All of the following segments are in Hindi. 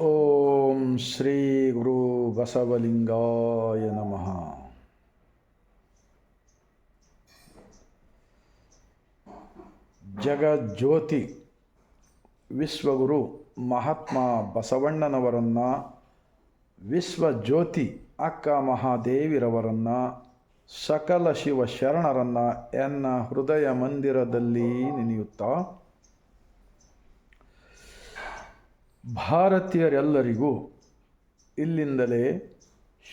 ओम श्री गुरु बसवलिंगाय नमः। ಜಗಜ್ಯೋತಿ ವಿಶ್ವಗುರು ಮಹಾತ್ಮ ಬಸವಣ್ಣನವರನ್ನ, ವಿಶ್ವಜ್ಯೋತಿ ಅಕ್ಕ ಮಹಾದೇವಿರವರನ್ನ, ಸಕಲ ಶಿವ ಶರಣರನ್ನ ಎನ್ನ ಹೃದಯ ಮಂದಿರದಲ್ಲಿ ನೆನೆಯುತ್ತಾ, ಭಾರತೀಯರೆಲ್ಲರಿಗೂ ಇಲ್ಲಿಂದಲೇ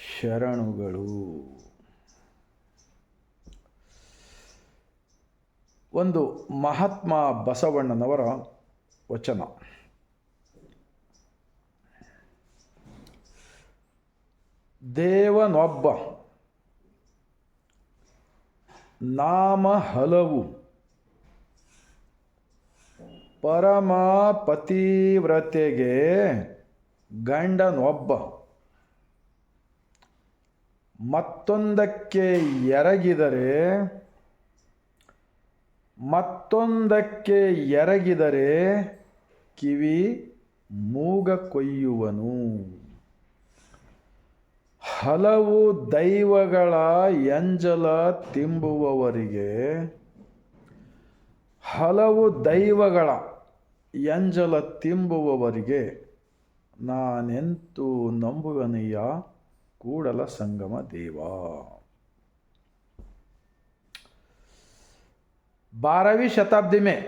ಶರಣುಗಳು. ಒಂದು ಮಹಾತ್ಮ ಬಸವಣ್ಣನವರ ವಚನ. ದೇವನೊಬ್ಬ, ನಾಮ ಹಲವು, ಪರಮ ಪತಿವ್ರತೆಗೆ ಗಂಡನೊಬ್ಬ, ಮತ್ತೊಂದಕ್ಕೆ ಎರಗಿದರೆ ಕಿವಿ ಮೂಗ ಕೊಯ್ಯುವನು. ಹಲವು ದೈವಗಳ ಎಂಜಲ ತಿಂಬುವವರಿಗೆ ನಾನೆಂತೂ ನಂಬುವನಯ್ಯ ಕೂಡಲ ಸಂಗಮ ದೇವ. 12वीं शताब्दी में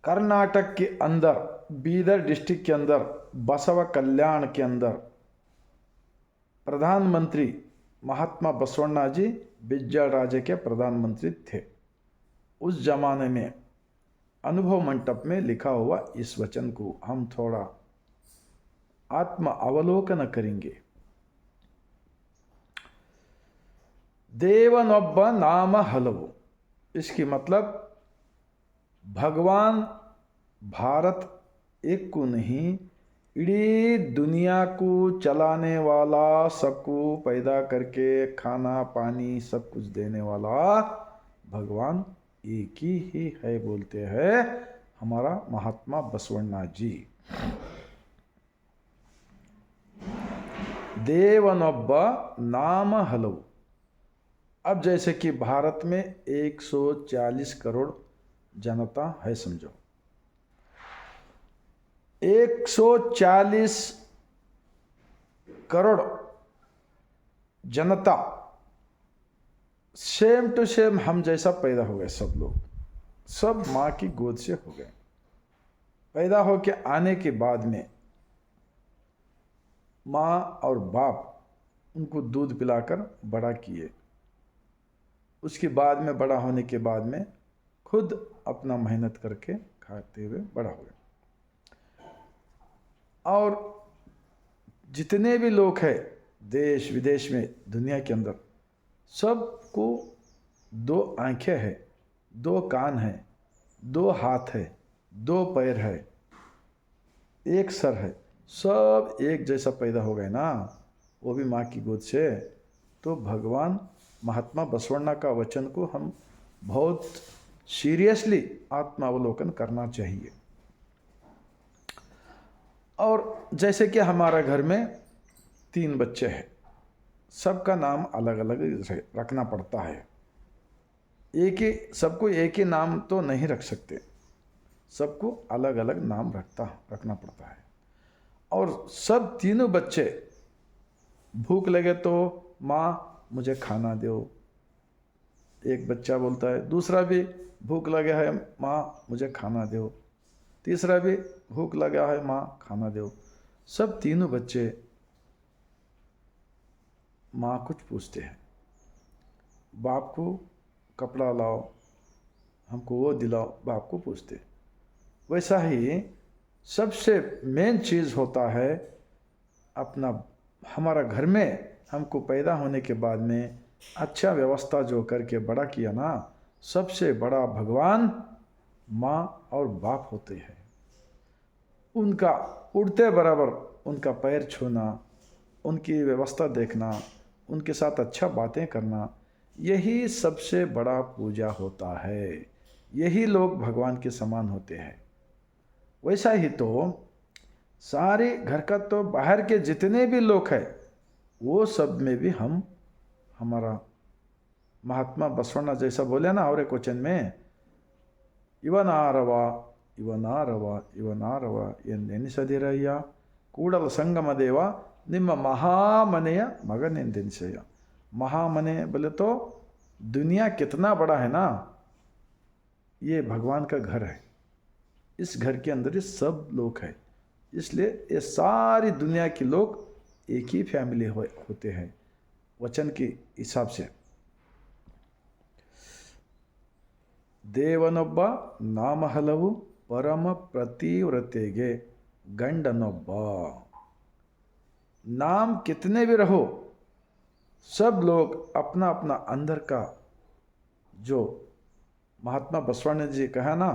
कर्नाटक के अंदर, बीदर डिस्ट्रिक्ट के अंदर, बसव कल्याण के अंदर प्रधानमंत्री महात्मा बसवण्णा जी बिज्जल राजे के प्रधानमंत्री थे. उस जमाने में अनुभव मंडप में लिखा हुआ इस वचन को हम थोड़ा आत्म अवलोकन करेंगे. ದೇವನೊಬ್ಬ ನಾಮ ಹಲವು. इसकी मतलब भगवान भारत एक को नहीं, इड़ी दुनिया को चलाने वाला, सबको पैदा करके खाना पानी सब कुछ देने वाला भगवान एक ही है बोलते हैं हमारा महात्मा बसवण्णा जी. देवनೊಬ್ಬ नाम हलವು. अब जैसे कि भारत में 140 करोड़ जनता है, समझो 140 करोड़ जनता सेम टू सेम हम जैसा पैदा हो गए. सब लोग, सब माँ की गोद से हो गए. पैदा होके आने के बाद में माँ और बाप उनको दूध पिलाकर बड़ा किए. उसके बाद में बड़ा होने के बाद में खुद अपना मेहनत करके खाते हुए बड़ा हुए. और जितने भी लोग हैं देश विदेश में, दुनिया के अंदर, सबको 2 आंखें हैं, 2 कान हैं, 2 हाथ है, 2 पैर है, एक सर है. सब एक जैसा पैदा हो गए ना, वो भी माँ की गोद से. तो भगवान महात्मा बसवण्णा का वचन को हम बहुत सीरियसली आत्मावलोकन करना चाहिए. और जैसे कि हमारा घर में 3 बच्चे हैं, सबका नाम अलग अलग रखना पड़ता है. सबको एक ही नाम तो नहीं रख सकते, सबको अलग अलग नाम रखना पड़ता है. और सब तीनों बच्चे भूख लगे तो माँ मुझे खाना दो, एक बच्चा बोलता है. दूसरा भी भूख लगा है माँ मुझे खाना दो. तीसरा भी भूख लगा है माँ खाना दो. सब तीनों बच्चे माँ कुछ पूछते हैं. बाप को कपड़ा लाओ, हमको वो दिलाओ, बाप को पूछते. वैसा ही सबसे मेन चीज़ होता है अपना, हमारा घर में हमको पैदा होने के बाद में अच्छा व्यवस्था जो करके बड़ा किया ना, सबसे बड़ा भगवान माँ और बाप होते हैं. उनका उड़ते बराबर उनका पैर छूना, उनकी व्यवस्था देखना, उनके साथ अच्छा बातें करना, यही सबसे बड़ा पूजा होता है. यही लोग भगवान के समान होते हैं. वैसा ही तो सारे घर का तो बाहर के जितने भी लोग हैं वो सब में भी हम हमारा महात्मा बसवಣ್ण जैसा बोले ना और एक वचन में ಇವನಾರವ ಇವನಾರವ ಇವನಾರವ ಎಂದೆನಿಸದಿರಯ್ಯ ಕೂಡಲ ಸಂಗಮ ದೇವ ನಿಮ್ಮ महामನೆಯ मगनेंदेनिसಯ್ಯ। महामने बोले तो दुनिया कितना बड़ा है ना, ये भगवान का घर है, इस घर के अंदर ये सब लोग हैं, इसलिए ये सारी दुनिया के लोग एक ही फैमिली होते हैं वचन के हिसाब से। ದೇವನೊಬ್ಬ ನಾಮ ಹಲವು ಪರಮ ಪ್ರತಿವ್ರತೆಗೆ ಗಂಡನೊಬ್ಬ। नाम कितने भी रहो, सब लोग अपना अपना अंदर का जो महात्मा बसवण्ण जी कहा ना,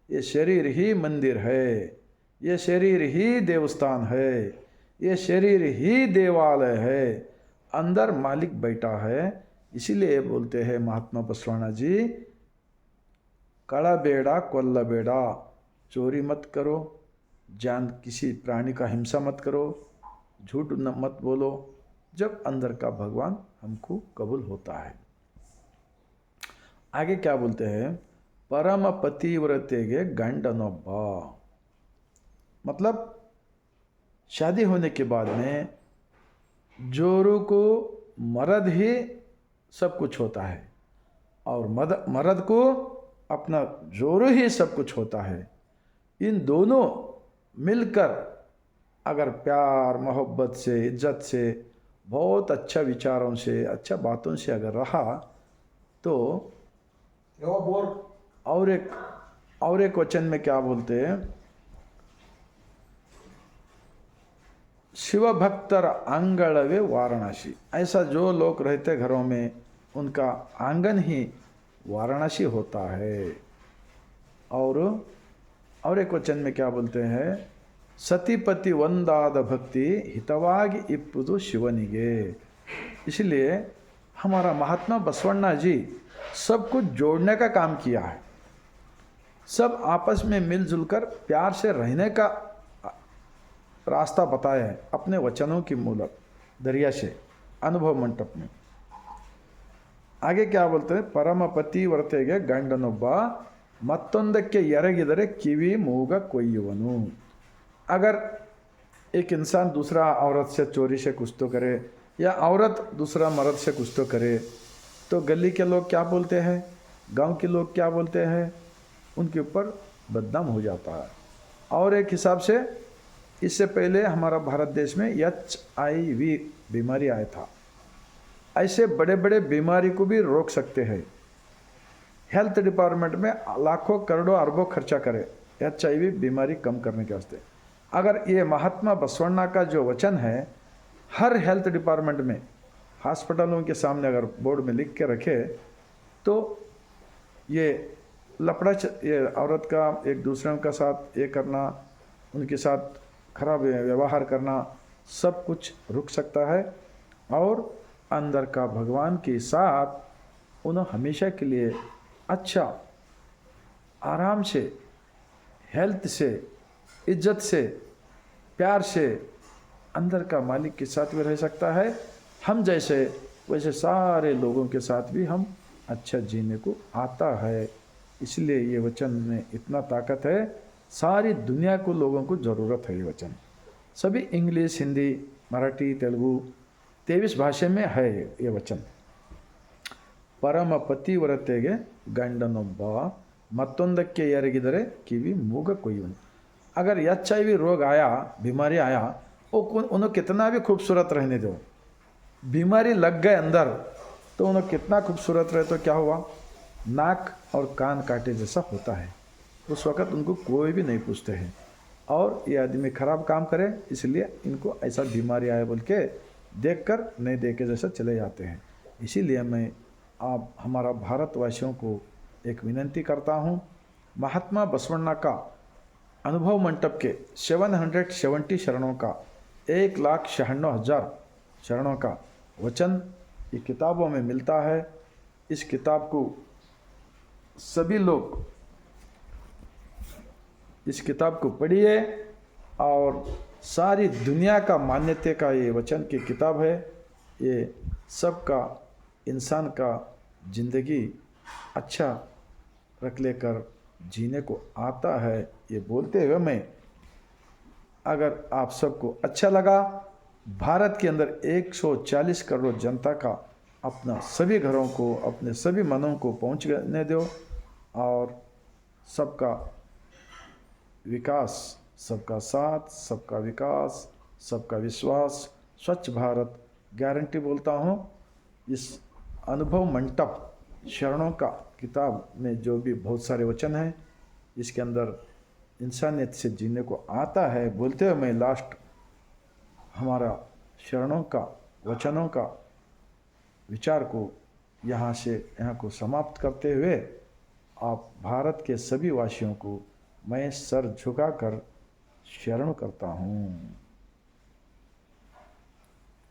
ये शरीर ही मंदिर है, ये शरीर ही देवस्थान है, ये शरीर ही देवालय है, अंदर मालिक बैठा है। इसीलिए बोलते हैं महात्मा बसवण्ण जी, कड़ाबेड़ा कोल्लबेड़ा, चोरी मत करो, जान किसी प्राणी का हिंसा मत करो, झूठ मत बोलो, जब अंदर का भगवान हमको कबूल होता है। आगे क्या बोलते हैं, परम पतिव्रतेगे गंडनोब्ब, मतलब शादी होने के बाद में जोरू को मर्द ही सब कुछ होता है और मर्द को अपना जोरू ही सब कुछ होता है। इन दोनों मिलकर अगर प्यार मोहब्बत से इज्जत से बहुत अच्छा विचारों से अच्छा बातों से अगर रहा तो और एक वचन में क्या बोलते हैं, शिव भक्तर आंगणवे वाराणसी। ऐसा जो लोग रहते घरों में उनका आंगन ही वाराणसी होता है। और एक वचन में क्या बोलते हैं, सतीपति वंदाद भक्ति हितवागी इಪ್ಪುದು शिवनिगे। इसलिए हमारा महात्मा बसवण्ण जी सब कुछ जोड़ने का काम किया है, सब आपस में मिलजुल कर प्यार से रहने का रास्ता बताया है अपने वचनों की मूलक दरिया से अनुभव मंटप में। आगे क्या बोलते हैं, परम पतिव्रತೆಗೆ ಗಂಡನೊಬ್ಬ ಮತ್ತೊಂದಕ್ಕೆ ಎರಗಿದರೆ ಕಿವಿ ಮೂಗ ಕೊಯ್ಯುವನು। अगर एक इंसान दूसरा औरत से चोरी से कुछ तो करे या औरत दूसरा मर्द से कुछ तो करे तो गली के लोग क्या बोलते हैं, गांव के लोग क्या बोलते हैं, उनके ऊपर बदनाम हो जाता है। और एक हिसाब से इससे पहले हमारा भारत देश में HIV बीमारी आया था। ऐसे बड़े बड़े बीमारी को भी रोक सकते हैं। हेल्थ डिपार्टमेंट में लाखों करोड़ों अरबों खर्चा करे HIV बीमारी कम करने के वास्ते। अगर ये महात्मा बसवण्ण का जो वचन है हर हेल्थ डिपार्टमेंट में हॉस्पिटलों के सामने अगर बोर्ड में लिख के रखे तो ये लफड़ा ये औरत का एक दूसरे का साथ ये करना, उनके साथ खराब व्यवहार करना सब कुछ रुक सकता है। और अंदर का भगवान के साथ उन्हें हमेशा के लिए अच्छा आराम से हेल्थ से इज्जत से प्यार से अंदर का मालिक के साथ भी रह सकता है। हम जैसे वैसे सारे लोगों के साथ भी हम अच्छा जीने को आता है। इसलिए ये वचन में इतना ताकत है, सारी दुनिया को लोगों को ज़रूरत है ये वचन। सभी इंग्लिश हिंदी मराठी तेलुगु 23 भाषा में है ये वचन। परम पतिव्रತೆಗೆ ಗಂಡನೊಬ್ಬ ಮತ್ತೊಂದಕ್ಕೆ ಎರಗಿದರೆ ಕಿವಿ ಮೂಗ ಕೊಯ್ಯುವನು। अगर HIV रोग आया, बीमारी आया, उन्हें कितना भी खूबसूरत रहने दो, बीमारी लग गए अंदर तो उन्हें कितना खूबसूरत रहे तो क्या हुआ, नाक और कान काटे जैसा होता है। उस वक़्त उनको कोई भी नहीं पूछते हैं और ये आदमी खराब काम करे इसलिए इनको ऐसा बीमारी आया बोल के देखकर नहीं देखे जैसा चले जाते हैं। इसीलिए मैं आप हमारा भारतवासियों को एक विनंती करता हूँ, महात्मा बसवण्ण का अनुभव मंटप के 770 शरणों का 1,96,000 शरणों का वचन ये किताबों में मिलता है। इस किताब को सभी लोग इस किताब को पढ़िए और सारी दुनिया का मान्यता का ये वचन की किताब है। ये सबका इंसान का ज़िंदगी अच्छा रख लेकर जीने को आता है, ये बोलते हुए मैं, अगर आप सबको अच्छा लगा, भारत के अंदर 140 करोड़ जनता का अपना सभी घरों को, अपने सभी मनों को पहुंचने दो और सबका विकास, सबका साथ, सबका विकास, सबका विश्वास, स्वच्छ भारत गारंटी बोलता हूँ। इस अनुभव मंटप शरणों का किताब में जो भी बहुत सारे वचन हैं, इसके अंदर इंसानियत से जीने को आता है बोलते हुए मैं लास्ट हमारा शरणों का वचनों का विचार को यहाँ को समाप्त करते हुए आप भारत के सभी वासियों को मैं सर झुकाकर शरण करता हूँ।